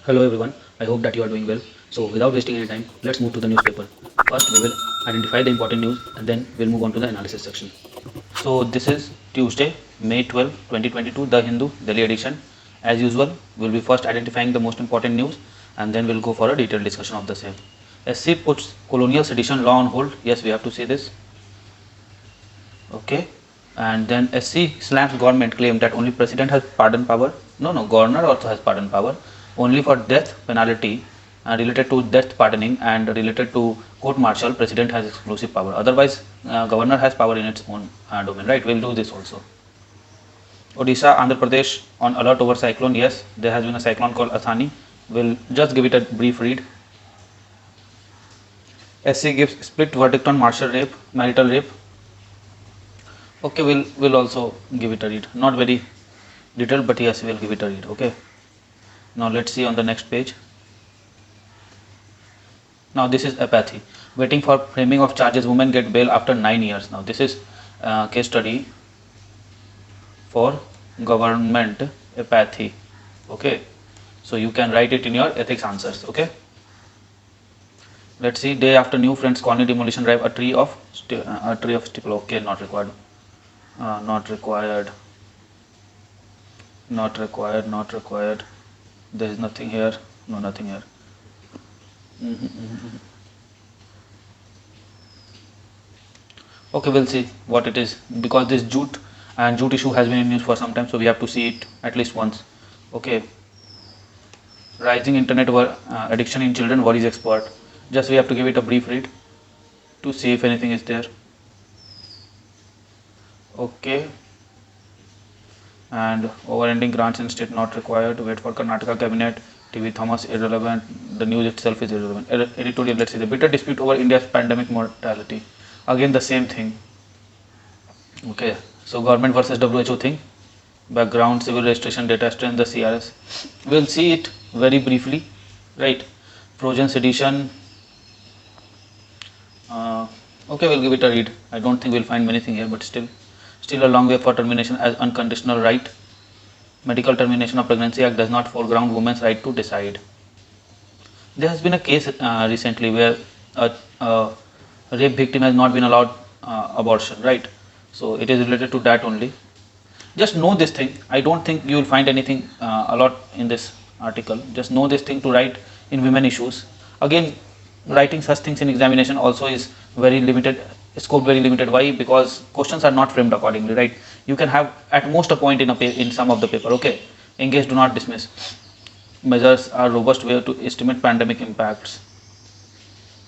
Hello everyone, I hope that you are doing well. So without wasting any time, let's move to the newspaper. First we will identify the important news and then we'll move on to the analysis section. So this is Tuesday, May 12, 2022, The Hindu, Delhi edition. As usual, we'll be first identifying the most important news and then we'll go for a detailed discussion of the same. SC puts colonial sedition law on hold. Yes, we have to say this. Okay. And then SC slams government claim that only president has pardon power. No, governor also has pardon power. Only for death penalty related to death pardoning and related to court martial, president has exclusive power. Otherwise, governor has power in its own domain, right? We'll do this also. Odisha, Andhra Pradesh on alert over cyclone. Yes, there has been a cyclone called Asani. We'll just give it a brief read. SC gives split verdict on marital rape. Okay, we'll also give it a read. Not very detailed, but yes, we'll give it a read. Okay. Now let's see on the next page. Now this is apathy. Waiting for framing of charges, women get bail after 9 years. Now this is case study for government apathy. Okay. So you can write it in your ethics answers. Okay. Let's see. Day after new friends colony demolition drive, a tree of stipple. Okay, not required. Not required. Not required. Not required. There is nothing here. No, nothing here. Okay, we'll see what it is, because this jute issue has been in news for some time, so we have to see it at least once. Okay. Rising internet addiction in children worries expert. Just we have to give it a brief read to see if anything is there. Okay. And overending grants in state not required. Wait for Karnataka cabinet. TV Thomas irrelevant. The news itself is irrelevant. Editorial, let's see. The bitter dispute over India's pandemic mortality. Again the same thing. Okay. So government versus WHO thing. Background, civil registration, data strength, the CRS. We'll see it very briefly. Right. Frozen sedition. Okay, we'll give it a read. I don't think we'll find anything here, but still a long way for termination as unconditional right. Medical termination of pregnancy act does not foreground women's right to decide. There has been a case recently where a rape victim has not been allowed abortion, right? So it is related to that only. Just know this thing. I don't think you will find anything a lot in this article. Just know this thing to write in women issues. Again, writing such things in examination also is very limited, scope very limited. Why? Because questions are not framed accordingly, right? You can have at most a point in some of the paper. Okay. Engage, do not dismiss. Measures are robust way to estimate pandemic impacts.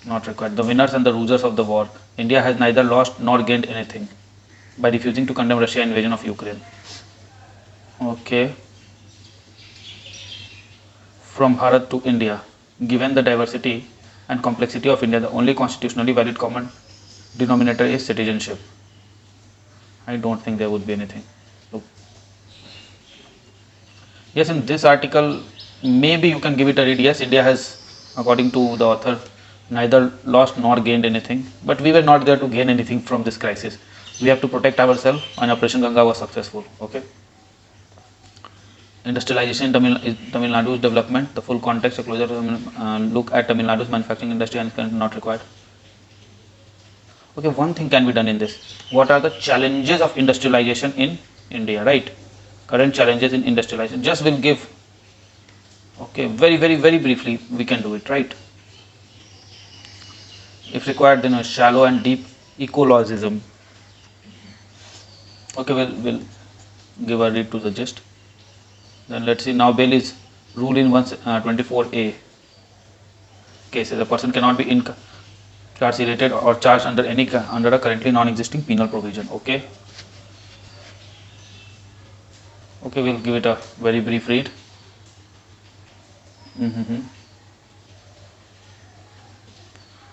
Not required. The winners and the losers of the war. India has neither lost nor gained anything by refusing to condemn Russia invasion of Ukraine. Okay. From Bharat to India. Given the diversity and complexity of India, the only constitutionally valid common denominator is citizenship. I don't think there would be anything. So, yes, in this article, maybe you can give it a read. Yes, India has, according to the author, neither lost nor gained anything. But we were not there to gain anything from this crisis. We have to protect ourselves, and Operation Ganga was successful. Okay. Industrialization in Tamil Nadu's development. The full context, a closer look at Tamil Nadu's manufacturing industry and not required. Okay, one thing can be done in this. What are the challenges of industrialization in India, right? Current challenges in industrialization. Just will give, okay, very briefly, we can do it, right? If required, then a shallow and deep ecologism. Okay, we'll give a read to the gist. Then let's see. Now bail is rule in 124A cases. A person cannot be incarcerated or charged under a currently non-existing penal provision. Okay. Okay, we'll give it a very brief read.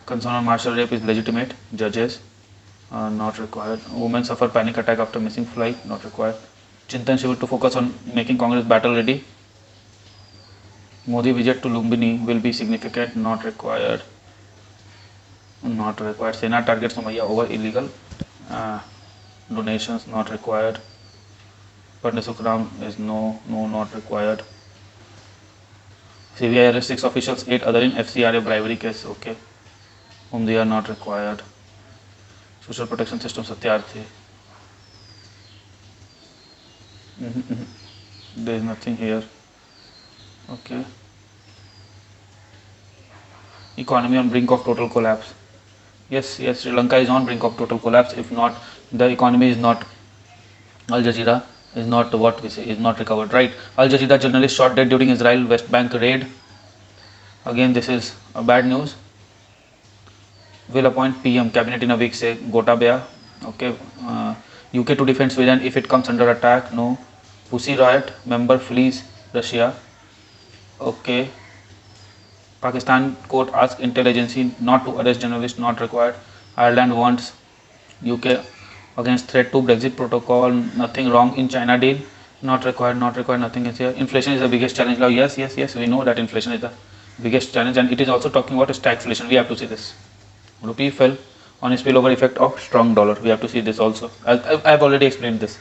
Concern on martial rape is legitimate. Judges not required. Women suffer panic attack after missing flight. Not required. Chintan Shivir to focus on making Congress battle ready. Modi visit to Lumbini will be significant. Not required. Not required. Sena targets Somaya over illegal donations. Not required. Pandit Sukram is no, not required. CBI arrests 6 officials, 8 other in FCRA bribery case. Okay, whom they are not required. Social protection system Satyarthi. There is nothing here. Okay. Economy on brink of total collapse. Yes, Sri Lanka is on brink of total collapse. If not, the economy is not, Al Jazeera is not what we say, is not recovered, right? Al Jazeera journalist shot dead during Israel West Bank raid. Again, this is a bad news. Will appoint PM cabinet in a week, say Gotabaya. Okay. UK to defend Sweden if it comes under attack. No. Pussy Riot member flees Russia. Okay. Pakistan court asks intelligence not to arrest journalists, not required. Ireland wants UK against threat to Brexit protocol. Nothing wrong in China deal. Not required, nothing is here. Inflation is the biggest challenge now. Yes, we know that inflation is the biggest challenge, and it is also talking about stagflation. We have to see this. Rupee fell on a spillover effect of strong dollar. We have to see this also. I have already explained this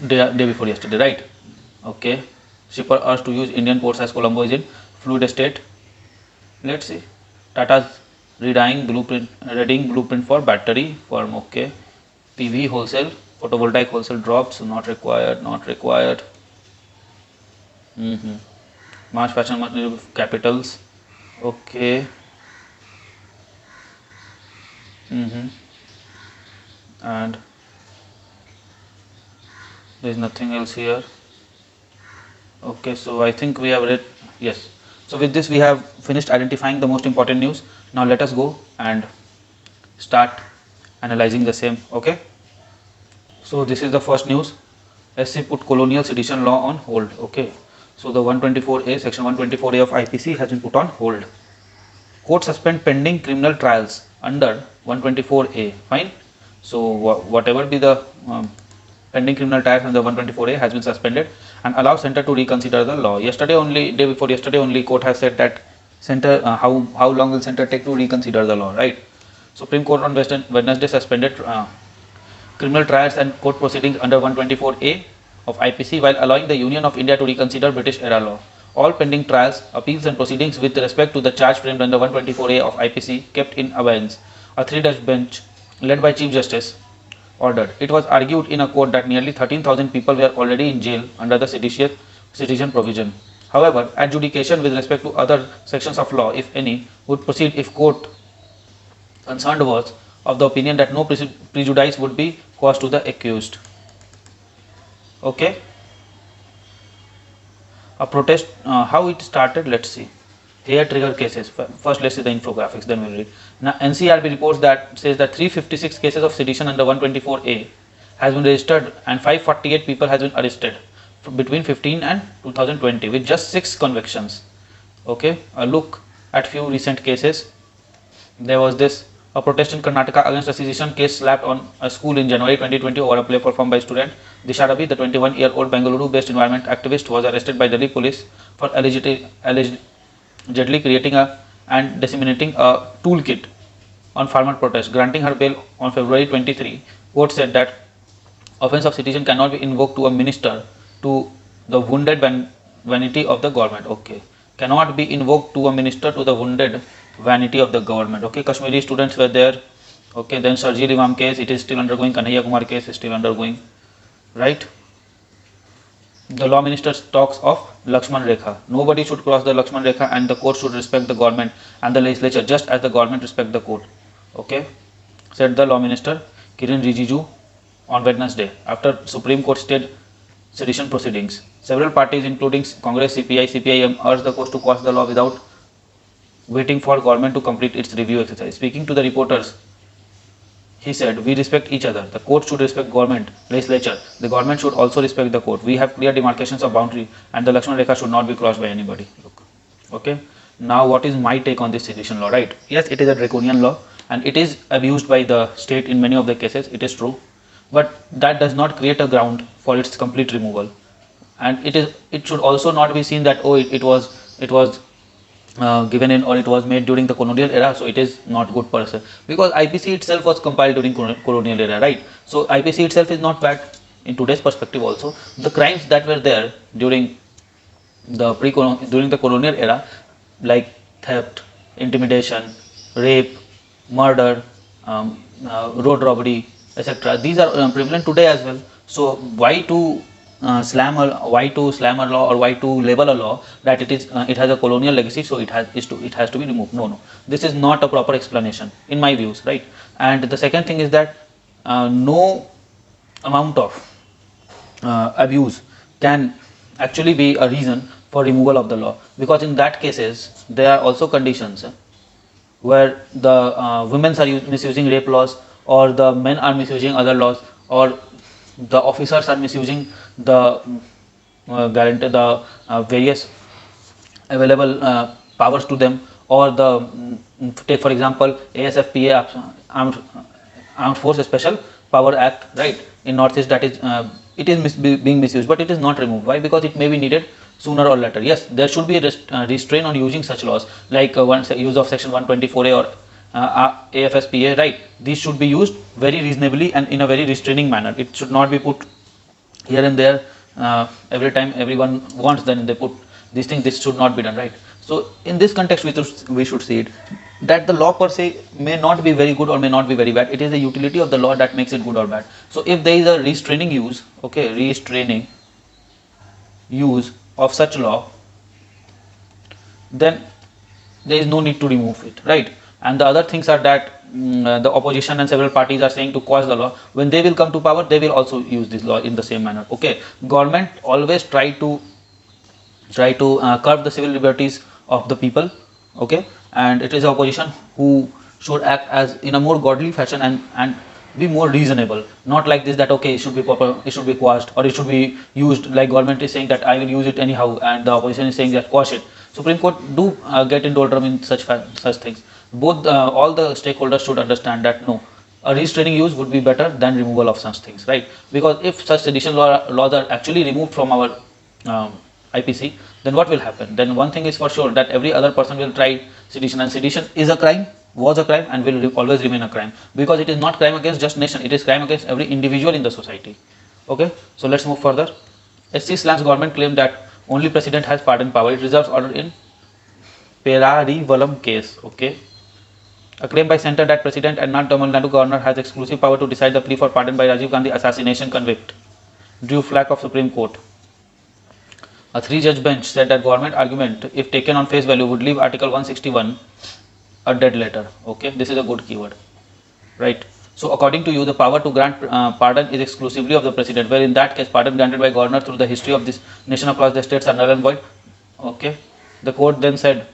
day before yesterday, right? Okay. Shipper urged to use Indian ports as Colombo is in fluid state. Let's see. Tata's readying blueprint for battery firm. Okay. PV wholesale, photovoltaic wholesale drops. So not required. March fashion capitals. Okay. And there is nothing else here. Okay, so I think we have read. Yes. So with this we have finished identifying the most important news. Now let us go and start analyzing the same. Okay. So this is the first news. SC put colonial sedition law on hold. Okay. So the 124A, section 124A of IPC has been put on hold. Court suspend pending criminal trials under 124A. Fine. So whatever be the pending criminal trials under 124A has been suspended and allow center to reconsider the law. Day before yesterday only, court has said that center how long will center take to reconsider the law, right? Supreme Court on Wednesday suspended criminal trials and court proceedings under 124A of IPC while allowing the Union of India to reconsider British era law. All pending trials, appeals and proceedings with respect to the charge framed under 124A of IPC kept in abeyance. A 3-judge bench led by Chief Justice ordered. It was argued in a court that nearly 13,000 people were already in jail under the sedition provision. However, adjudication with respect to other sections of law, if any, would proceed if court concerned was of the opinion that no prejudice would be caused to the accused. Okay. A protest, how it started, let's see. Here trigger cases. First let's see the infographics, then we'll read. Now NCRB reports that says that 356 cases of sedition under 124A has been registered and 548 people has been arrested between 15 and 2020 with just 6 convictions. Okay, a look at few recent cases. There was this, a protest in Karnataka against a sedition case slapped on a school in January 2020 over a play performed by student. Disha Ravi, the 21-year-old Bengaluru-based environment activist, was arrested by Delhi police for allegedly creating and disseminating a toolkit on farmer protest. Granting her bail on February 23, court said that offence of sedition cannot be invoked to a minister to the wounded vanity of the government. Okay, cannot be invoked to a minister to the wounded vanity of the government. Okay, Kashmiri students were there. Okay, then Sarji Imam case, it is still undergoing. Kanhaiya Kumar case is still undergoing, right? The law minister talks of Lakshman Rekha. Nobody should cross the Lakshman Rekha and the court should respect the government and the legislature just as the government respect the court. Okay, said the law minister Kiren Rijiju on Wednesday after Supreme Court stayed sedition proceedings. Several parties including Congress, CPI, CPIM urged the court to quash the law without waiting for government to complete its review exercise. Speaking to the reporters, he said, we respect each other. The court should respect government, legislature. The government should also respect the court. We have clear demarcations of boundary and the Lakshman Rekha should not be crossed by anybody. Look. Okay. Now what is my take on this sedition law, right? Yes, it is a draconian law and it is abused by the state in many of the cases. It is true. But that does not create a ground for its complete removal. And it should also not be seen that, oh, it was given in or it was made during the colonial era, so it is not good per se, because IPC itself was compiled during colonial era, right? So IPC itself is not bad in today's perspective also. The crimes that were there during during the colonial era, like theft, intimidation, rape, murder, road robbery, etc. These are prevalent today as well. So why to slam a law, or why to label a law that it has a colonial legacy, so it has to be removed? No, this is not a proper explanation in my views, right? And the second thing is that no amount of abuse can actually be a reason for removal of the law, because in that cases there are also conditions where the women are misusing rape laws, or the men are misusing other laws, or the officers are misusing the guarantee the various available powers to them, or the take for example ASFPA, Armed Force Special Power Act, right, in Northeast, that is it is being misused, but it is not removed. Why? Because it may be needed sooner or later. Yes, there should be a restraint on using such laws, like use of section 124A or AFSPA, right? These should be used very reasonably and in a very restraining manner. It should not be put here and there every time everyone wants, then they put these things. This should not be done, right? So in this context we should see it that the law per se may not be very good or may not be very bad. It is the utility of the law that makes it good or bad. So if there is a restraining use, okay, restraining use of such law, then there is no need to remove it, right? And the other things are that the opposition and several parties are saying to quash the law. When they will come to power, they will also use this law in the same manner. Okay, government always try to curb the civil liberties of the people. Okay, and it is the opposition who should act as in a more godly fashion and be more reasonable, not like this, that okay, it should be proper, it should be quashed, or it should be used, like government is saying that I will use it anyhow, and the opposition is saying that quash it. Supreme Court do get in doldrum in such things. Both all the stakeholders should understand that no, a restraining use would be better than removal of such things, right? Because if such sedition laws are actually removed from our IPC, then what will happen? Then one thing is for sure, that every other person will try sedition, and sedition is a crime, was a crime, and will always remain a crime, because it is not crime against just nation, it is crime against every individual in the society. Okay, so let's move further. SC Slams government claimed that only president has pardon power. It reserves order in Perarivalam case. Okay, a claim by center that president and not Tamil Nadu governor has exclusive power to decide the plea for pardon by Rajiv Gandhi assassination convict drew flag of Supreme Court. A 3-judge bench said that government argument, if taken on face value, would leave Article 161 a dead letter. Okay, this is a good keyword, right? So according to you, the power to grant pardon is exclusively of the president, where in that case pardon granted by governor through the history of this nation across the states are null and void. Okay, the court said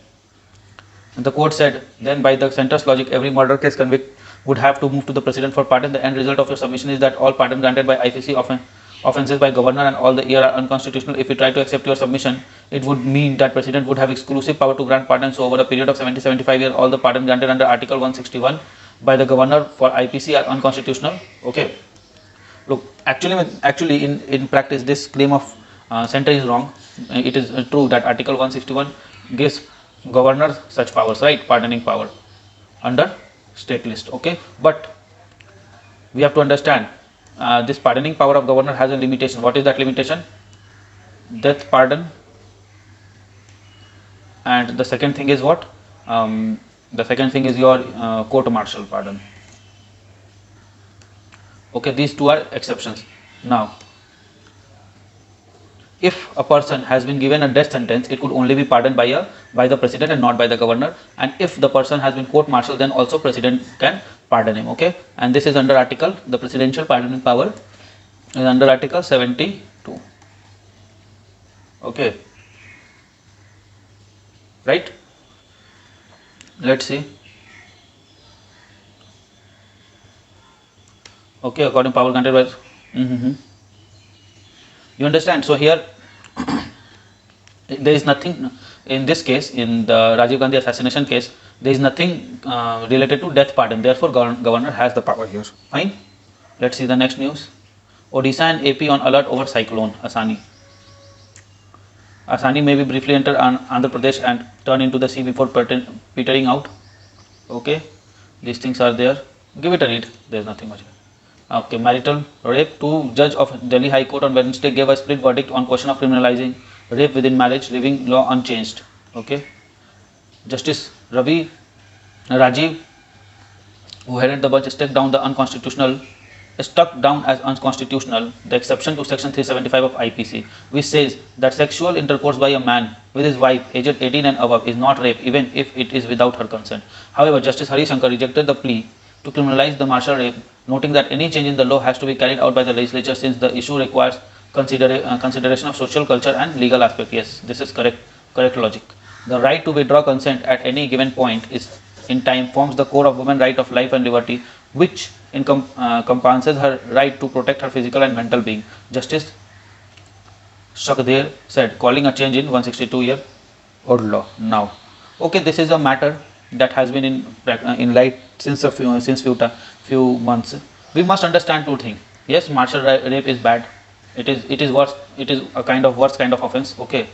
then by the center's logic, every murder case convict would have to move to the president for pardon. The end result of your submission is that all pardon granted by ICC offenses by governor and all the year are unconstitutional. If you try to accept your submission, it would mean that president would have exclusive power to grant pardon. So over a period of 70-75 years, all the pardon granted under Article 161 by the governor for IPC are unconstitutional. Okay, look, actually in practice this claim of center is wrong. It is true that Article 161 gives governor such powers, right, pardoning power under state list. Okay, but we have to understand this pardoning power of governor has a limitation. What is that limitation? Death pardon. And the second thing is what? The second thing is your court martial pardon. Okay, these two are exceptions. Now, if a person has been given a death sentence, it could only be pardoned by the president and not by the governor. And if the person has been court martial, then also president can pardon him. Okay, and this is under article, the presidential pardoning power is under Article 72. Okay, right? Let's see. Okay, according to power granted by you understand? So here there is nothing in this case, in the Rajiv Gandhi assassination case, there is nothing related to death pardon. Therefore, governor has the power here. Fine. Let's see the next news. Odisha and AP on alert over cyclone Asani. Asani may be briefly enter Andhra Pradesh and turn into the sea before petering out. Okay, these things are there. Give it a read. There is nothing much. Okay, marital rape. Two judge of Delhi High Court on Wednesday gave a split verdict on question of criminalizing rape within marriage, leaving law unchanged. Okay. Justice Rajiv, who headed the bench, struck down as unconstitutional the exception to section 375 of IPC, which says that sexual intercourse by a man with his wife aged 18 and above is not rape even if it is without her consent. However, Justice Hari Shankar rejected the plea to criminalize the martial rape, noting that any change in the law has to be carried out by the legislature since the issue requires consideration of social, culture and legal aspect. Yes, this is correct logic. The right to withdraw consent at any given point is in time forms the core of women's right of life and liberty, which encompasses her right to protect her physical and mental being. Justice Shakdher said, calling a change in 162-year-old law. Now, okay, this is a matter that has been in light since few months. We must understand two things. Yes, martial rape is bad. It is worse. It is a kind of worst kind of offense. Okay,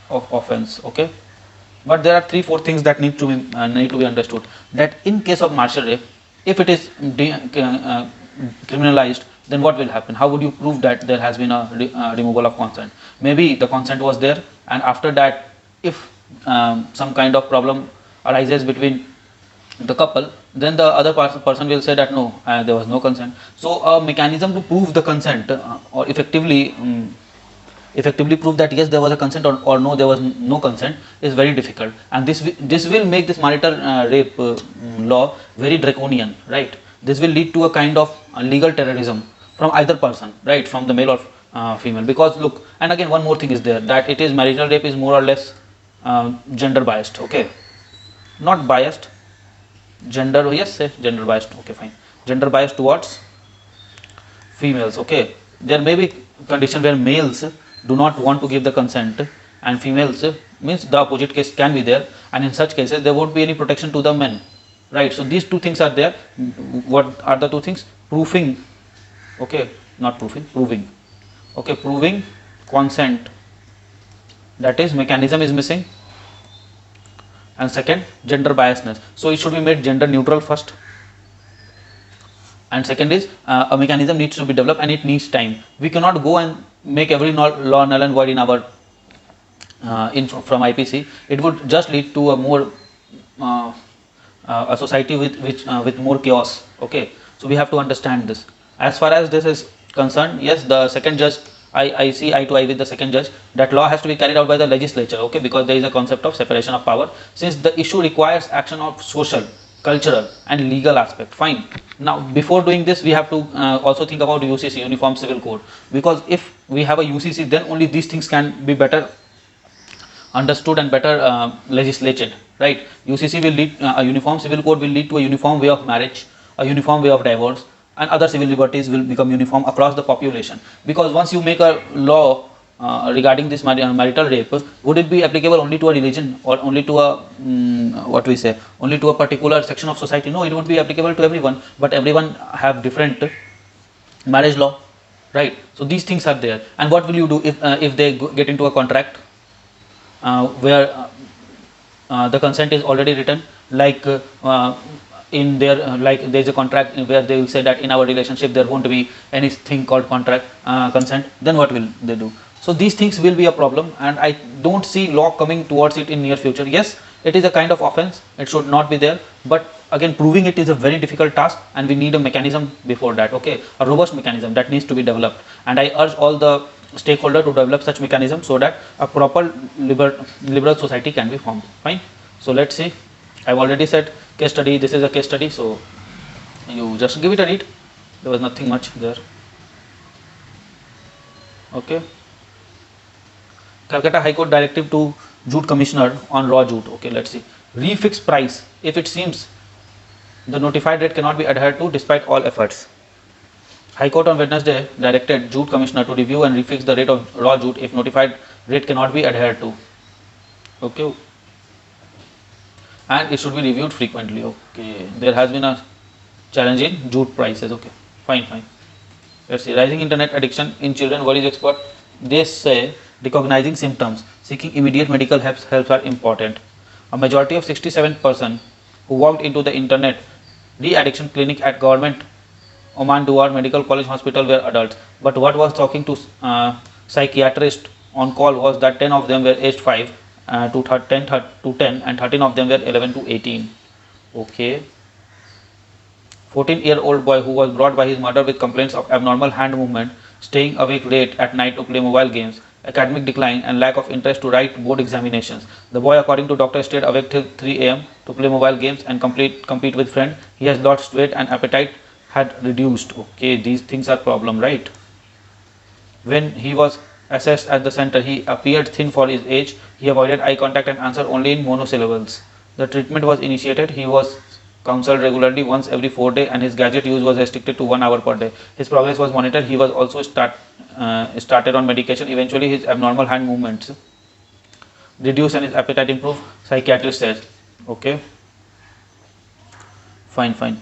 Okay, but there are 3-4 things that need to be understood. That in case of martial rape, if it is criminalized, then what will happen? How would you prove that there has been a removal of consent? Maybe the consent was there, and after that, if some kind of problem arises between the couple, then the other person will say that no, there was no consent. So a mechanism to prove the consent or effectively prove that yes, there was a consent or no, there was no consent is very difficult, and this will make this marital rape law very draconian, right? This will lead to a kind of legal terrorism from either person, right, from the male or female. Because look, and again one more thing is there, that it is marital rape is more or less gender biased. Okay, not biased, gender, yes, say gender biased. Okay, fine, gender biased towards females. Okay, there may be condition where males do not want to give the consent and females means the opposite case can be there, and in such cases there won't be any protection to the men, right? So these two things are there. What are the two things? Proving, okay, not proofing, proving. Okay, proving consent, that is mechanism is missing, and second, gender biasness. So it should be made gender neutral first, and second is a mechanism needs to be developed and it needs time. We cannot go and make every law null and void in our from IPC. It would just lead to a more a society with more chaos. Okay, so we have to understand this. As far as this is concerned, yes, the second judge, I see eye to eye with the second judge that law has to be carried out by the legislature. Okay, because there is a concept of separation of power, since the issue requires action of social, cultural and legal aspect. Fine. Now before doing this, we have to also think about UCC, Uniform Civil Code, because if we have a UCC, then only these things can be better understood and better legislated, right? UCC will lead, a Uniform Civil Code will lead to a uniform way of marriage, a uniform way of divorce, and other civil liberties will become uniform across the population. Because once you make a law regarding this marital rape, would it be applicable only to a religion or only to a what we say, only to a particular section of society? No, it won't be applicable to everyone, but everyone have different marriage law, right? So these things are there. And what will you do if they get into a contract where the consent is already written, like in their like there is a contract where they will say that in our relationship there won't be anything called contract consent, then what will they do? So these things will be a problem, and I don't see law coming towards it in near future. Yes, it is a kind of offense, it should not be there, but again proving it is a very difficult task, and we need a mechanism before that. Okay, a robust mechanism that needs to be developed, and I urge all the stakeholders to develop such mechanism so that a proper liberal society can be formed. Fine. So let's see, I've already said case study, this is a case study, so you just give it a read. There was nothing much there. Okay, Calcutta High Court directive to jute commissioner on raw jute. Okay, let's see. Refix price if it seems the notified rate cannot be adhered to despite all efforts. High Court on Wednesday directed jute commissioner to review and refix the rate of raw jute if notified rate cannot be adhered to. Okay, and it should be reviewed frequently. Okay, there has been a challenge in jute prices. Okay, fine. Let's see. Rising internet addiction in children worries expert. They say recognizing symptoms, seeking immediate medical helps are important. A majority of 67% who walked into the internet de-addiction clinic at government Oman Duar Medical College Hospital were adults. But what was talking to psychiatrist on call was that 10 of them were aged 5 to 10 and 13 of them were 11 to 18. Okay. 14-year-old boy who was brought by his mother with complaints of abnormal hand movement, staying awake late at night to play mobile games, academic decline and lack of interest to write board examinations. The boy, according to doctor, stayed awake till 3 am to play mobile games and compete with friend. He has lost weight and appetite had reduced. Okay, these things are problem, right? When he was assessed at the center, he appeared thin for his age. He avoided eye contact and answered only in monosyllables. The treatment was initiated. He was counseled regularly once every 4 days and his gadget use was restricted to 1 hour per day. His progress was monitored. He was also started on medication. Eventually his abnormal hand movements reduced and his appetite improved, psychiatrist says. Okay, fine.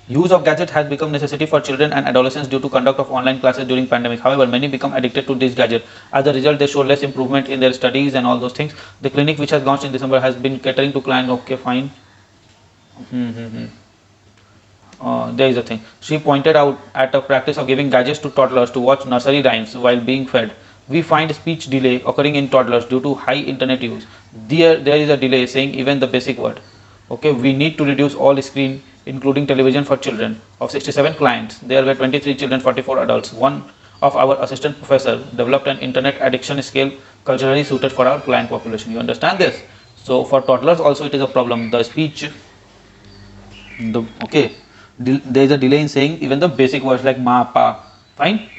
Use of gadget has become necessity for children and adolescents due to conduct of online classes during pandemic. However, many become addicted to this gadget. As a result, they show less improvement in their studies and all those things. The clinic, which has launched in December, has been catering to clients. Okay, fine. There is a thing. She pointed out at a practice of giving gadgets to toddlers to watch nursery rhymes while being fed. We find speech delay occurring in toddlers due to high internet use. There is a delay saying even the basic word. Okay, we need to reduce all screen, including television, for children. Of 67 clients, there were 23 children, 44 adults. One of our assistant professor developed an internet addiction scale culturally suited for our client population. You understand this? So for toddlers also it is a problem. The speech, there is a delay in saying even the basic words like ma, pa. Fine.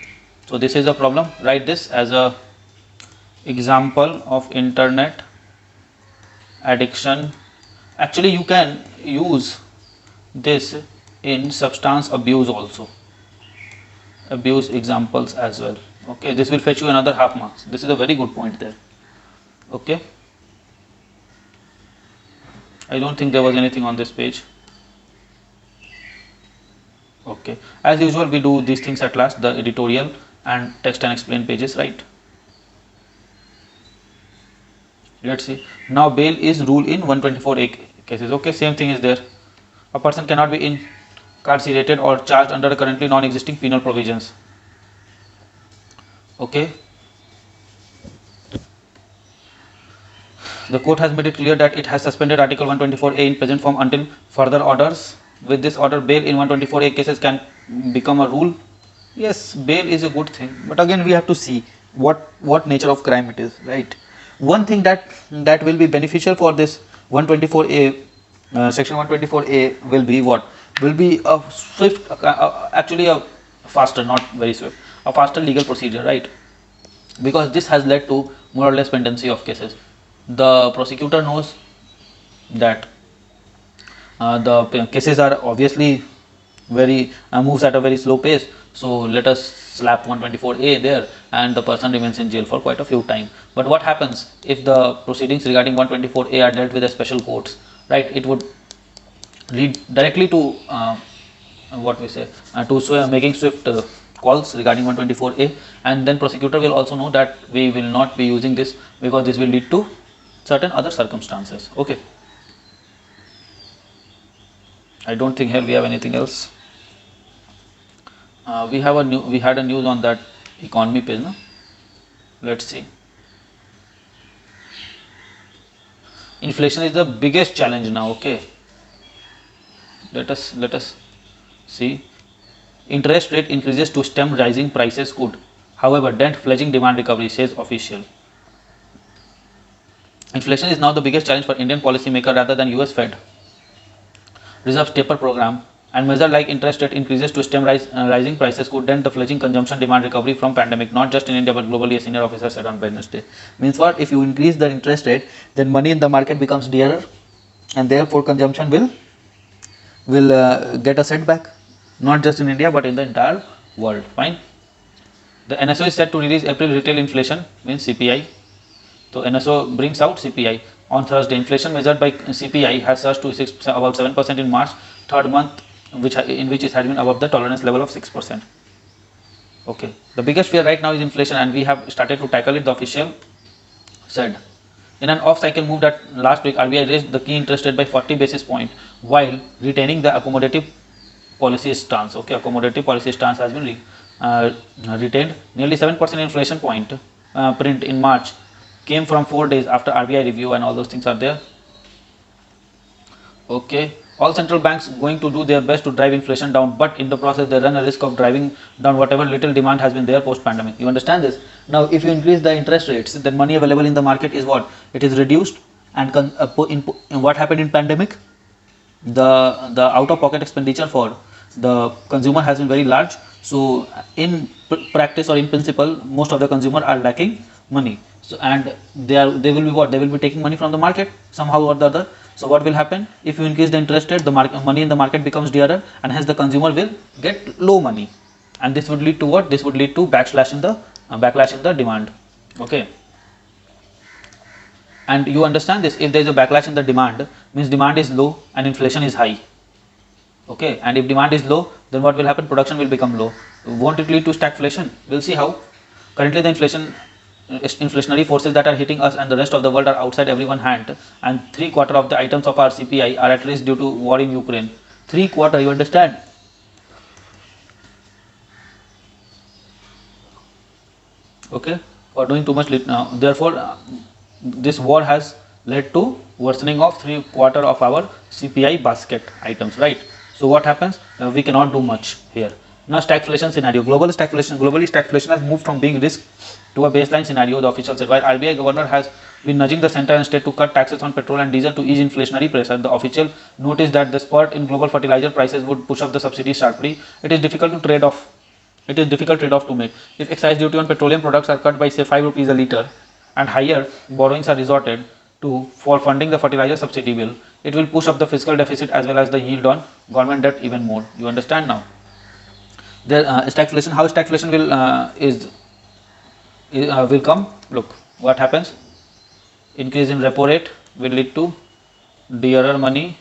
So this is a problem. Write this as a example of internet addiction. Actually, you can use this in substance abuse also. Abuse examples as well. Okay, this will fetch you another half marks. This is a very good point there. Okay. I don't think there was anything on this page. Okay, as usual we do these things at last, the editorial and text and explain pages, right? Let's see. Now bail is rule in 124A cases. Okay, same thing is there. A person cannot be incarcerated or charged under currently non-existing penal provisions. Okay. The court has made it clear that it has suspended Article 124A in present form until further orders. With this order, bail in 124A cases can become a rule. Yes, bail is a good thing, but again we have to see what nature of crime it is, right? One thing that will be beneficial for this 124A, section 124A will be what? Will be a swift, actually a faster, not very swift, a faster legal procedure, right? Because this has led to more or less pendency of cases. The prosecutor knows that the cases are obviously very moves at a very slow pace, so let us slap 124A there and the person remains in jail for quite a few time. But what happens if the proceedings regarding 124A are dealt with as special courts, right? It would lead directly to making swift calls regarding 124A, and then prosecutor will also know that we will not be using this because this will lead to certain other circumstances. Okay, I don't think here we have anything else. We had a news on that economy page, no? Let's see. Inflation is the biggest challenge now. Okay, let us see. Interest rate increases to stem rising prices could, however, dent fledgling demand recovery, says official. Inflation is now the biggest challenge for Indian policymaker rather than US Fed Reserve's taper program, and measures like interest rate increases to stem rising prices could dent the fledgling consumption demand recovery from pandemic, not just in India but globally, a senior officer said on Wednesday. Means what? If you increase the interest rate, then money in the market becomes dearer and therefore consumption will get a setback, not just in India but in the entire world. Fine. The NSO is set to release April retail inflation, means CPI. So NSO brings out CPI on Thursday. Inflation measured by CPI has surged to about 7% in March, third month in which it has been above the tolerance level of 6%. Okay, the biggest fear right now is inflation, and we have started to tackle it, the official said. In an off-cycle move that last week, RBI raised the key interest rate by 40 basis points while retaining the accommodative policy stance. Okay, accommodative policy stance has been retained. Nearly 7% inflation point print in March came from 4 days after RBI review, and all those things are there. Okay, all central banks going to do their best to drive inflation down, but in the process they run a risk of driving down whatever little demand has been there post pandemic. You understand this? Now if you increase the interest rates, then money available in the market is what? It is reduced, and in what happened in pandemic, the out of pocket expenditure for the consumer has been very large. So in practice or in principle, most of the consumer are lacking money. So and they will be what? They will be taking money from the market somehow or the other. So what will happen? If you increase the interest rate, the money in the market becomes dearer, and hence the consumer will get low money, and this would lead to what? This would lead to backlash in the demand. Okay, and you understand this? If there is a backlash in the demand, means demand is low and inflation is high. Okay, and if demand is low, then what will happen? Production will become low. Won't it lead to stagflation? We'll see how. Currently the inflationary forces that are hitting us and the rest of the world are outside everyone's hand, and 3/4 of the items of our CPI are at risk due to war in Ukraine. 3/4, you understand? Okay, for doing too much now. Therefore this war has led to worsening of 3/4 of our CPI basket items, right? So what happens? We cannot do much here. Now stagflation scenario. Globally stagflation has moved from being risk to a baseline scenario, the official said. While RBI governor has been nudging the center and state to cut taxes on petrol and diesel to ease inflationary pressure, the official noticed that the spurt in global fertilizer prices would push up the subsidies sharply. It is difficult trade-off to make. If excise duty on petroleum products are cut by say 5 rupees a litre and higher borrowings are resorted to for funding the fertilizer subsidy bill, it will push up the fiscal deficit as well as the yield on government debt even more. You understand now? There stagflation. How stagflation will come? Look, what happens? Increase in repo rate will lead to dearer money.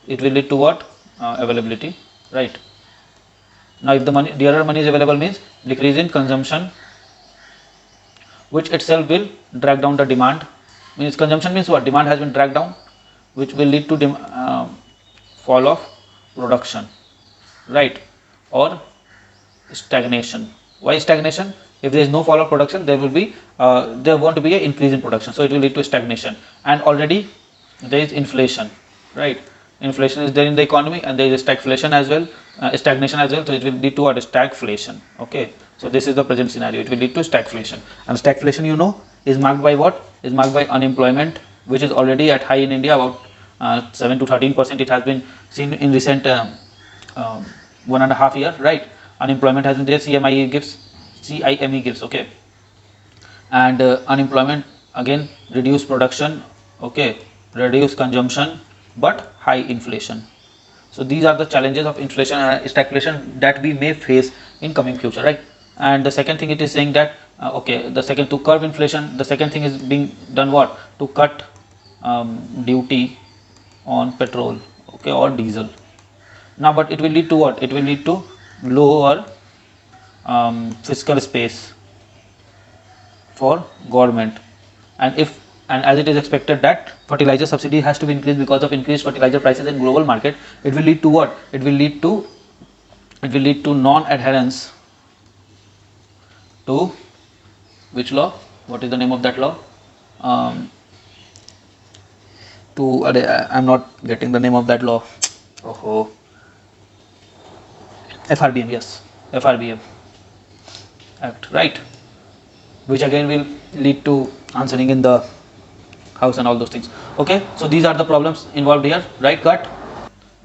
It will lead to what? Availability, right? Now if the dearer money is available, means decrease in consumption, which itself will drag down the demand. Means consumption means what? Demand has been dragged down, which will lead to fall of production, right? Or stagnation. Why stagnation? If there is no fall of production, there won't be an increase in production, so it will lead to stagnation. And already there is inflation, right? Inflation is there in the economy, and there is stagflation as well, stagnation as well, so it will lead to what? Stagflation. Okay, so this is the present scenario. It will lead to stagflation, and stagflation, you know, is marked by what? Is marked by unemployment, which is already at high in India, about 7 to 13%. It has been seen in recent 1.5 years, right? Unemployment has been there. CME gives, okay, and unemployment again, reduced production, okay, reduced consumption, but high inflation. So these are the challenges of inflation and stagflation that we may face in coming future, right? And the second thing it is saying that to curb inflation, the second thing is being done what? To cut duty on petrol, okay, or diesel. Now, but it will lead to what? It will lead to lower fiscal space for government, and as it is expected that fertilizer subsidy has to be increased because of increased fertilizer prices in global market, it will lead to what? It will lead to non-adherence to which law? What is the name of that law? I'm not getting the name of that law. FRBM, yes, FRBM Act, right? Which again will lead to answering in the house and all those things. Okay, so these are the problems involved here, right? Cut.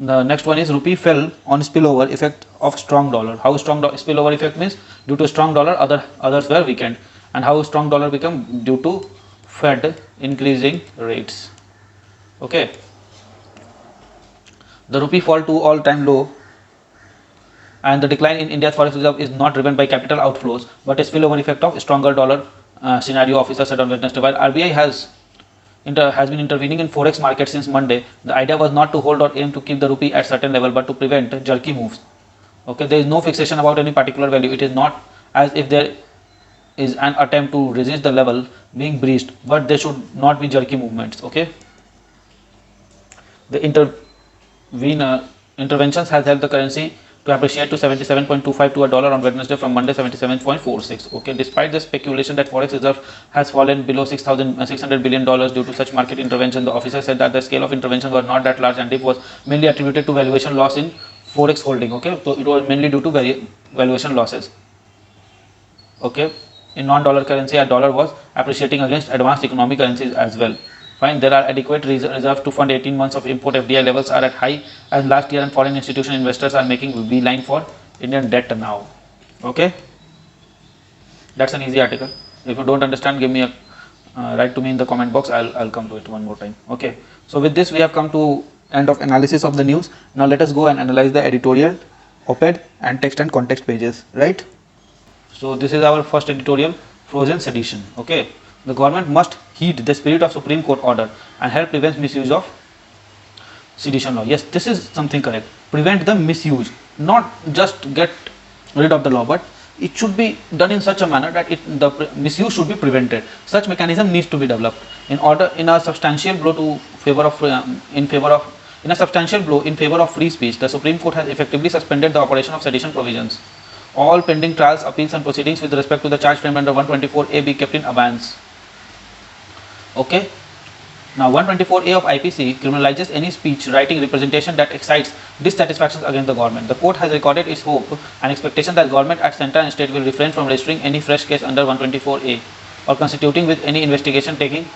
The next one is rupee fell on spillover effect of strong dollar. How strong spillover effect means? Due to strong dollar, others were weakened. And how strong dollar become? Due to Fed increasing rates. Okay, the rupee fall to all-time low, and the decline in India's forex reserve is not driven by capital outflows but a spillover effect of stronger dollar scenario, officer said on Wednesday. While RBI has been intervening in forex market since Monday, the idea was not to hold or aim to keep the rupee at certain level but to prevent jerky moves. Okay, there is no fixation about any particular value. It is not as if there is an attempt to resist the level being breached, but there should not be jerky movements. Okay, the interventions has helped the currency to appreciate to 77.25 to a dollar on Wednesday from Monday 77.46. Okay, despite the speculation that forex reserve has fallen below $600 billion due to such market intervention, the officer said that the scale of intervention was not that large and it was mainly attributed to valuation loss in forex holding. Okay, so it was mainly due to valuation losses. Okay, in non-dollar currency, a dollar was appreciating against advanced economic currencies as well. Fine, there are adequate reserves to fund 18 months of import. FDI levels are at high as last year, and foreign institutional investors are making beeline for Indian debt now. Okay, that's an easy article. If you don't understand, give me a write to me in the comment box. I'll come to it one more time. Okay, so with this we have come to end of analysis of the news. Now let us go and analyze the editorial, op-ed and text and context pages, right? So this is our first editorial, frozen sedition. Okay, the government must heed the spirit of Supreme Court order and help prevent misuse of sedition law. Yes, this is something correct. Prevent the misuse, not just get rid of the law, but it should be done in such a manner that the misuse should be prevented. Such mechanism needs to be developed in a substantial blow in favor of free speech. The Supreme Court has effectively suspended the operation of sedition provisions. All pending trials, appeals and proceedings with respect to the charge framed under 124A be kept in abeyance. Okay. Now 124A of IPC criminalizes any speech, writing, representation that excites dissatisfaction against the government. The court has recorded its hope and expectation that government at centre and state will refrain from registering any fresh case under 124A or constituting with any investigation taking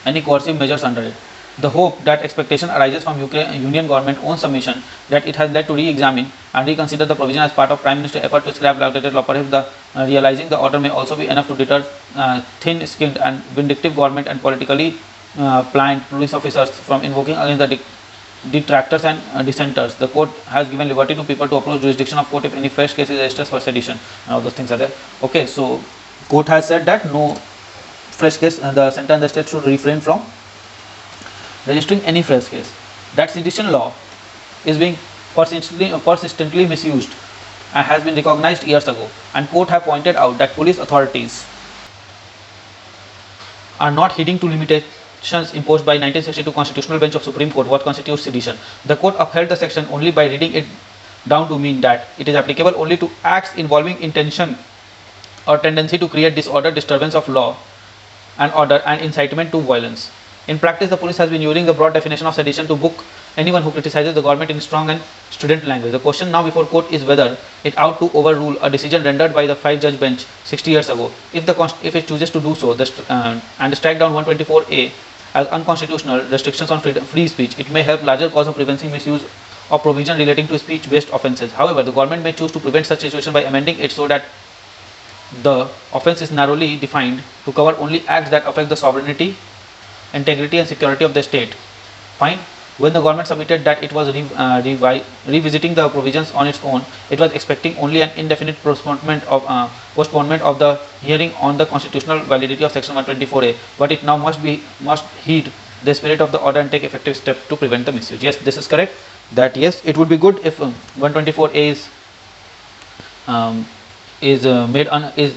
any coercive measures under it. The hope that expectation arises from Union government own submission that it has led to re-examine and reconsider the provision as part of Prime Minister's effort to scrap outdated law. Perhaps the realizing the order may also be enough to deter thin-skinned and vindictive government and politically pliant police officers from invoking against the detractors and dissenters. The court has given liberty to people to approach jurisdiction of court if any fresh case is registered for sedition. And all those things are there. Okay, so court has said that no fresh case, the centre and the state should refrain from registering any fresh case. That sedition law is being persistently misused and has been recognized years ago, and court have pointed out that police authorities are not heeding to limitations imposed by 1962 Constitutional Bench of Supreme Court what constitutes sedition. The court upheld the section only by reading it down to mean that it is applicable only to acts involving intention or tendency to create disorder, disturbance of law and order and incitement to violence. In practice, the police has been using the broad definition of sedition to book anyone who criticizes the government in strong and strident language. The question now before court is whether it ought to overrule a decision rendered by the 5-judge bench 60 years ago. If it chooses to do so and strike down 124A as unconstitutional restrictions on free speech, it may help larger cause of preventing misuse of provision relating to speech-based offences. However, the government may choose to prevent such situation by amending it so that the offence is narrowly defined to cover only acts that affect the sovereignty, integrity and security of the state. Fine. When the government submitted that it was revisiting the provisions on its own, it was expecting only an indefinite postponement of the hearing on the constitutional validity of section 124A, but it now must heed the spirit of the order and take effective steps to prevent the misuse. Yes, this is correct. That yes, it would be good if 124A is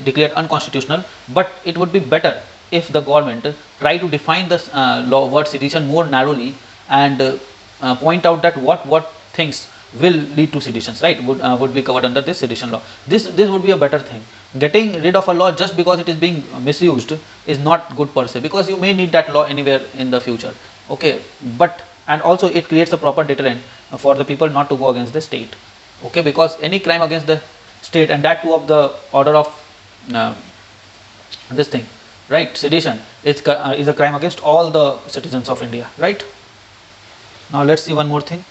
declared unconstitutional, but it would be better if the government try to define this word sedition more narrowly and point out that what things will lead to seditions, right, would be covered under this sedition law. This would be a better thing. Getting rid of a law just because it is being misused is not good per se, because you may need that law anywhere in the future. Okay, and also it creates a proper deterrent for the people not to go against the state. Okay, because any crime against the state, and that too of the order of this thing, right, sedition, is a crime against all the citizens of India, right? Now let's see one more thing.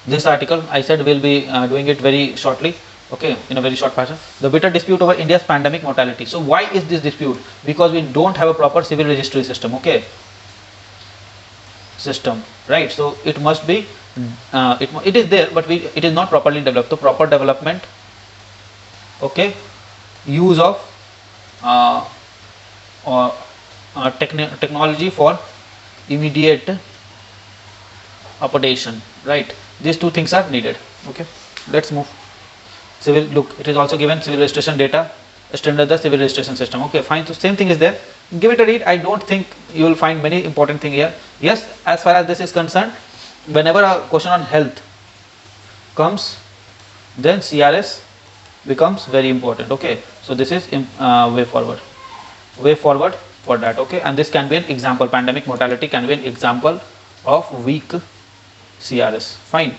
This article I said will be doing it very shortly, okay, in a very short fashion. The bitter dispute over India's pandemic mortality. So why is this dispute? Because we don't have a proper civil registry system, okay, right? So it must be it is there, but it is not properly developed. So proper development, okay, use of technology for immediate updation, right? These two things are needed. Okay, let's move. Civil, look, it is also given civil registration data, standard the civil registration system. Okay, fine. So same thing is there. Give it a read. I don't think you will find many important thing here. Yes, as far as this is concerned, whenever a question on health comes, then CRS becomes very important. Okay, so this is way forward for that. Okay, and this can be an example. Pandemic mortality can be an example of weak CRS. Fine.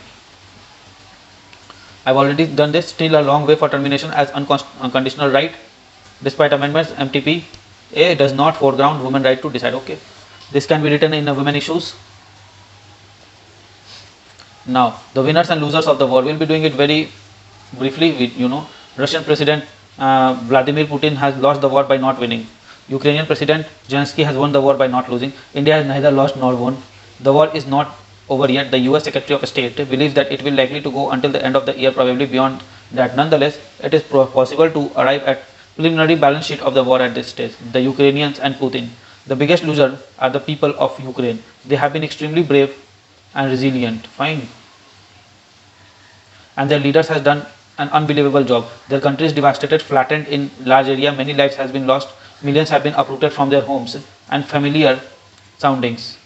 I've already done this. Still a long way for termination as unconditional right. Despite amendments, MTPA does not foreground women right to decide. Okay, this can be written in the women issues. Now, the winners and losers of the war. We'll be doing it very briefly. Russian President Vladimir Putin has lost the war by not winning. Ukrainian President Zelensky has won the war by not losing. India has neither lost nor won. The war is not over yet. The US Secretary of State believes that it will likely to go until the end of the year, probably beyond that. Nonetheless, it is possible to arrive at preliminary balance sheet of the war at this stage. The Ukrainians and Putin. The biggest loser are the people of Ukraine. They have been extremely brave and resilient. Fine. And their leaders has done an unbelievable job. Their country is devastated, flattened in large area. Many lives has been lost. Millions have been uprooted from their homes and familiar surroundings.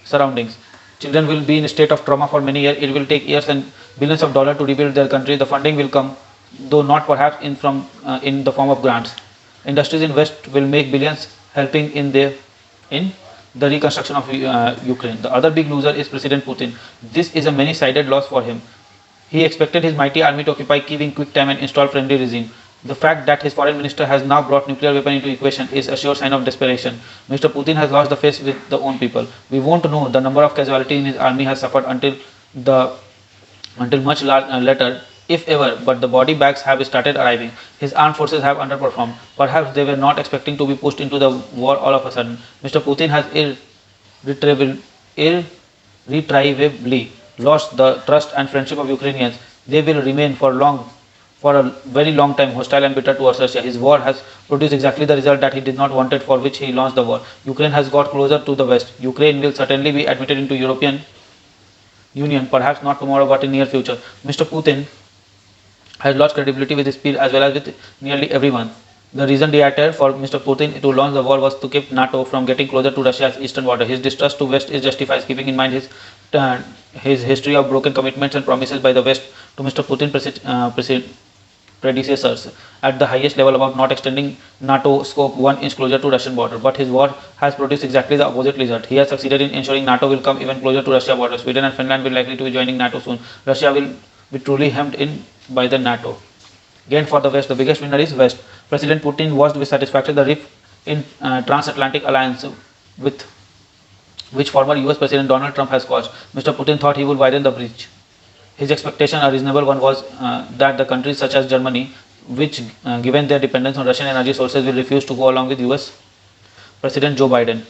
Children will be in a state of trauma for many years. It will take years and billions of dollars to rebuild their country. The funding will come, though not perhaps in the form of grants. Industries in West will make billions helping in the reconstruction of Ukraine. The other big loser is President Putin. This is a many-sided loss for him. He expected his mighty army to occupy Kyiv in quick time and install friendly regime. The fact that his foreign minister has now brought nuclear weapon into equation is a sure sign of desperation. Mr. Putin has lost the face with the own people. We won't know the number of casualties in his army has suffered until much later, if ever, but the body bags have started arriving. His armed forces have underperformed. Perhaps they were not expecting to be pushed into the war all of a sudden. Mr. Putin has irretrievably lost the trust and friendship of Ukrainians. They will remain for a very long time hostile and bitter towards Russia. His war has produced exactly the result that he did not want it, for which he launched the war. Ukraine has got closer to the West. Ukraine will certainly be admitted into European Union, perhaps not tomorrow but in near future. Mr. Putin has lost credibility with his peers as well as with nearly everyone. The reason dictated for Mr. Putin to launch the war was to keep NATO from getting closer to Russia's eastern border. His distrust to West is justified, keeping in mind his history of broken commitments and promises by the West to Mr. Putin predecessors at the highest level about not extending NATO scope 1 inch closer to Russian border. But his war has produced exactly the opposite result. He has succeeded in ensuring NATO will come even closer to Russia border. Sweden and Finland will likely to be joining NATO soon. Russia will be truly hemmed in by the NATO. Again, for the West, the biggest winner is West. President Putin watched with satisfaction the rift in transatlantic alliance with which former US President Donald Trump has caused. Mr. Putin thought he would widen the breach. His expectation, a reasonable one, was that the countries such as Germany, which given their dependence on Russian energy sources, will refuse to go along with US President Joe Biden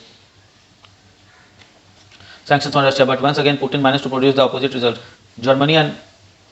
sanctions on Russia. But once again, Putin managed to produce the opposite result. Germany and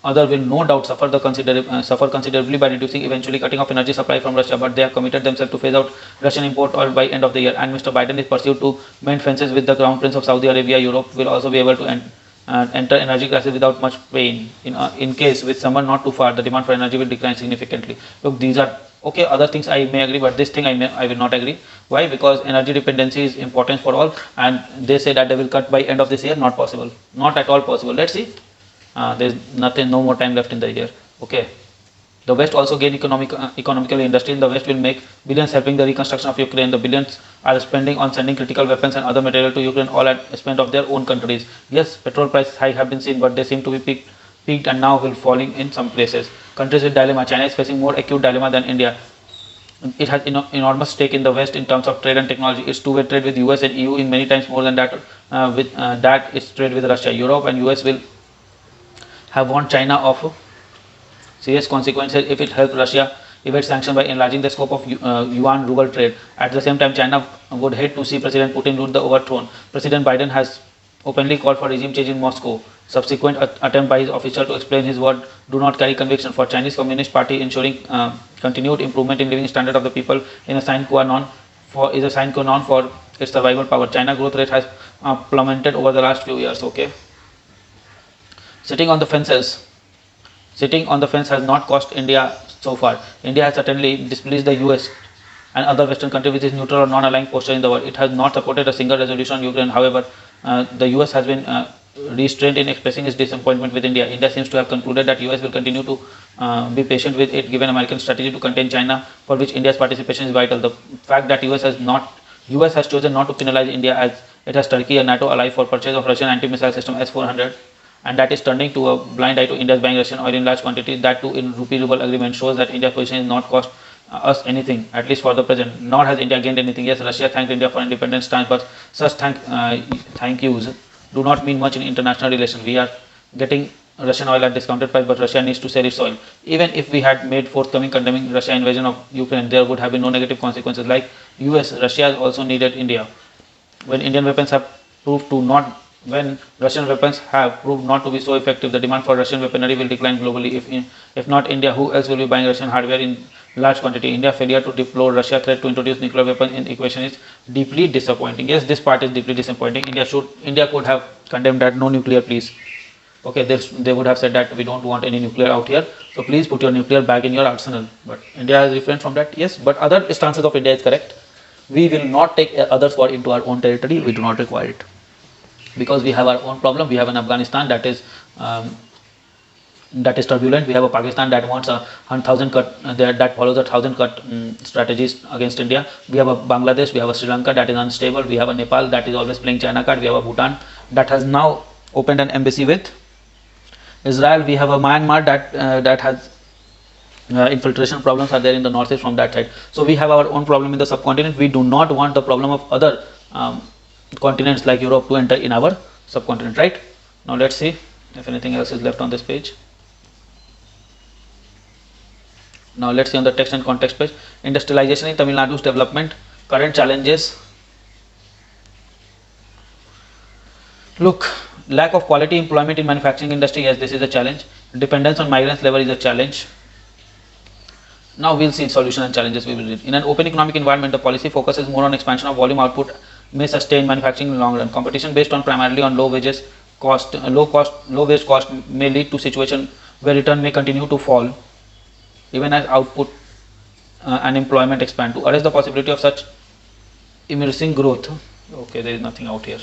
others will no doubt suffer considerably by reducing, eventually cutting off energy supply from Russia, but they have committed themselves to phase out Russian import oil by end of the year. And Mr. Biden is pursued to mend fences with the Crown Prince of Saudi Arabia. Europe will also be able to enter energy crisis without much pain. In case with summer not too far, the demand for energy will decline significantly. Look, these are okay. Other things I may agree, but this thing I will not agree. Why? Because energy dependency is important for all, and they say that they will cut by end of this year. Not possible. Not at all possible. Let's see. There's no more time left in the year. Okay. The West also gain economically. Industry in the West will make billions helping the reconstruction of Ukraine. The billions are spending on sending critical weapons and other material to Ukraine, all at expense of their own countries. Yes, petrol prices high have been seen, but they seem to be peaked and now will falling in some places. Countries with dilemma. China is facing more acute dilemma than India. It has enormous stake in the West in terms of trade and technology. Its two-way trade with US and EU in many times more than that. That its trade with Russia. Europe and US will have warned China of serious consequences if it helps Russia evade sanctions by enlarging the scope of yuan ruble trade. At the same time, China would hate to see President Putin lose the overthrown. President Biden has openly called for regime change in Moscow. Subsequent attempt by his official to explain his word do not carry conviction. For Chinese Communist Party, ensuring continued improvement in living standard of the people in a sine qua non for its survival power. China growth rate has plummeted over the last few years. Okay. Sitting on the fence has not cost India so far. India has certainly displeased the US and other Western countries with its neutral or non-aligned posture in the world. It has not supported a single resolution on Ukraine. However, the US has been restrained in expressing its disappointment with India. India seems to have concluded that US will continue to be patient with it given American strategy to contain China, for which India's participation is vital. The fact that US has chosen not to penalize India as it has Turkey, a NATO ally, for purchase of Russian anti-missile system S-400, and that is turning to a blind eye to India's buying Russian oil in large quantities, that too in rupee ruble agreement, shows that India's position is not cost us anything, at least for the present. Nor has India gained anything. Yes, Russia thanked India for independence times, but such thank yous do not mean much in international relations. We are getting Russian oil at discounted price, but Russia needs to sell its oil. Even if we had made forthcoming condemning Russia invasion of Ukraine, there would have been no negative consequences. Like US, Russia also needed India. When Indian weapons have proved to not when Russian weapons have proved not to be so effective, the demand for Russian weaponry will decline globally. If not India, who else will be buying Russian hardware in large quantity? India's failure to deplore Russia's threat to introduce nuclear weapons in equation is deeply disappointing. Yes, this part is deeply disappointing. India could have condemned that no nuclear, please. Okay, they would have said that we don't want any nuclear out here, so please put your nuclear back in your arsenal. But India has refrained from that. Yes, but other stances of India is correct. We will not take others' war into our own territory. We do not require it, because we have our own problem. We have an Afghanistan that is turbulent. We have a Pakistan that wants a 1,000 cut that follows a 1,000 cut strategies against India. We have a Bangladesh. We have a Sri Lanka that is unstable. We have a Nepal that is always playing China card. We have a Bhutan that has now opened an embassy with Israel. We have a Myanmar that has infiltration problems are there in the northeast from that side. So we have our own problem in the subcontinent. We do not want the problem of other continents like Europe to enter in our subcontinent, right? Now let's see if anything else is left on this page. Now let's see on the text and context page. Industrialization in Tamil Nadu's development, current challenges. Look, lack of quality employment in manufacturing industry, yes, this is a challenge. Dependence on migrants labor is a challenge. Now we'll see solution and challenges we will read. In an open economic environment, the policy focuses more on expansion of volume output may sustain manufacturing in the long run. Competition based on primarily on low wage cost may lead to situation where return may continue to fall even as output and employment expand. To arrest the possibility of such emerging growth, okay, there is nothing out here.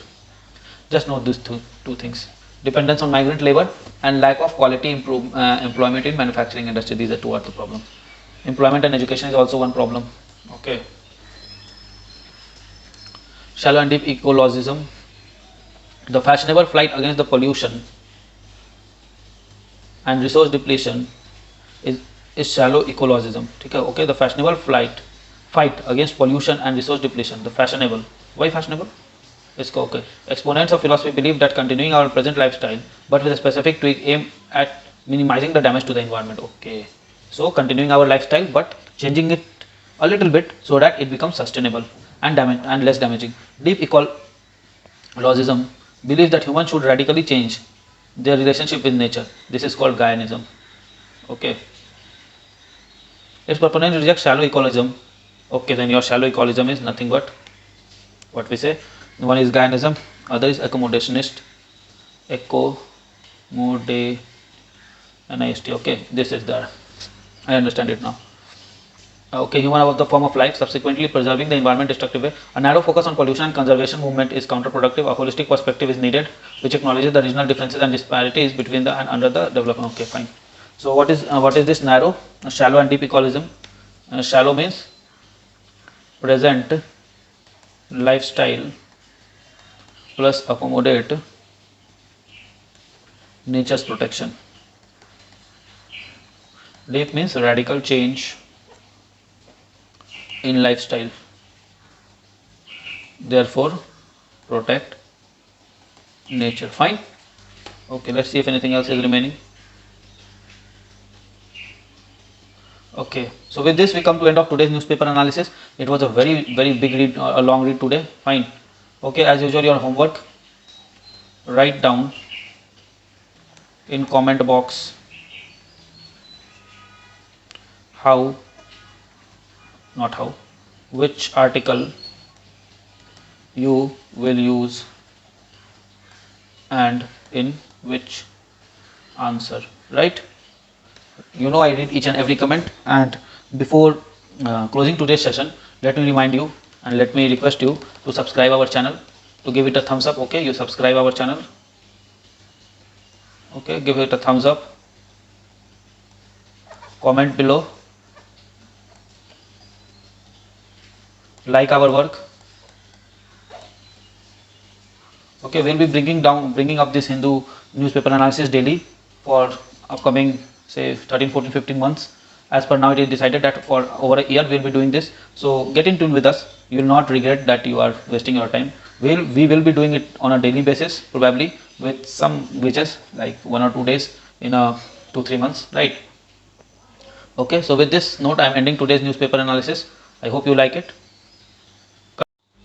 Just note these two things: dependence on migrant labor and lack of quality employment in manufacturing industry. These are two of the problems. Employment and education is also one problem. Okay. Shallow and deep ecologism. The fashionable fight against the pollution and resource depletion is shallow ecologism. Okay, the fashionable fight against pollution and resource depletion. The fashionable. Why fashionable? It's okay. Exponents of philosophy believe that continuing our present lifestyle, but with a specific tweak aim at minimizing the damage to the environment. Okay. So continuing our lifestyle, but changing it a little bit so that it becomes sustainable and less damaging. Deep ecologism believes that humans should radically change their relationship with nature. This is called Gaianism. Okay. Its proponents reject shallow ecologism. Okay, then your shallow ecologism is nothing but what we say. One is Gaianism, other is accommodationist. Accommodation. Okay, this is there. I understand it now. Okay, human about the form of life, subsequently preserving the environment destructive way. A narrow focus on pollution and conservation movement is counterproductive. A holistic perspective is needed, which acknowledges the regional differences and disparities between the and under the development. Okay, fine. So what is this narrow, shallow and deep ecologism? Shallow means present lifestyle plus accommodate nature's protection. Deep means radical change in lifestyle, therefore protect nature. Fine. Okay, let's see if anything else is remaining. Okay, so with this we come to end of today's newspaper analysis. It was a very big read, a long read today. Fine. Okay, as usual, your homework, write down in comment box which article you will use and in which answer, right? You know I read each and every comment, and before closing today's session, let me remind you and let me request you to subscribe our channel, to give it a thumbs up. Okay, you subscribe our channel, Okay, give it a thumbs up, comment below, like our work. Okay, we'll be bringing up this Hindu newspaper analysis daily for upcoming say 13, 14, 15 months. As per now, it is decided that for over a year we'll be doing this. So get in tune with us. You will not regret that you are wasting your time. We will be doing it on a daily basis, probably with some glitches like 1 or 2 days in a 2-3 months, right? Okay, so with this note, I am ending today's newspaper analysis. I hope you like it.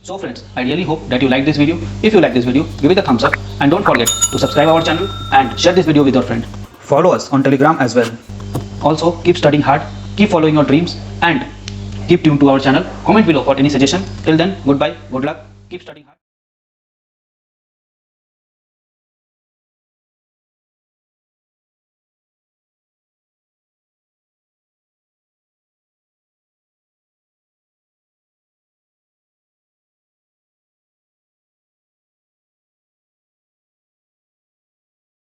So friends, I really hope that you like this video. If you like this video, give it a thumbs up and don't forget to subscribe our channel and share this video with your friend. Follow us on Telegram as well. Also, keep studying hard, keep following your dreams and keep tuned to our channel. Comment below for any suggestion. Till then, goodbye, good luck, keep studying hard.